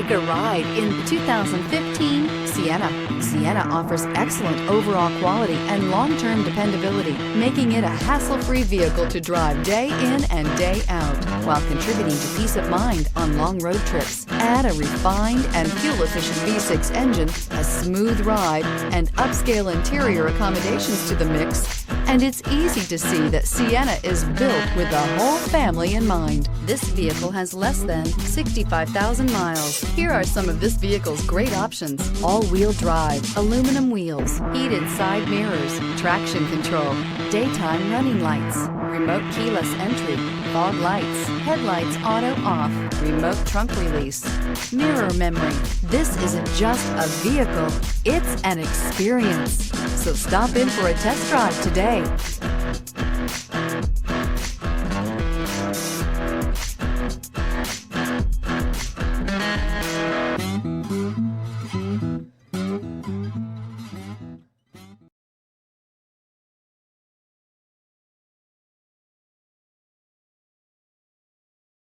Take a ride in the 2015 Sienna. Sienna offers excellent overall quality and long-term dependability, making it a hassle-free vehicle to drive day in and day out, while contributing to peace of mind on long road trips. Add a refined and fuel-efficient V6 engine, a smooth ride, and upscale interior accommodations to the mix, and it's easy to see that Sienna is built with the whole family in mind. This vehicle has less than 65,000 miles. Here are some of this vehicle's great options: all-wheel drive, aluminum wheels, heated side mirrors, traction control, daytime running lights, remote keyless entry, fog lights, headlights auto off, remote trunk release, mirror memory. This isn't just a vehicle, it's an experience. So stop in for a test drive today.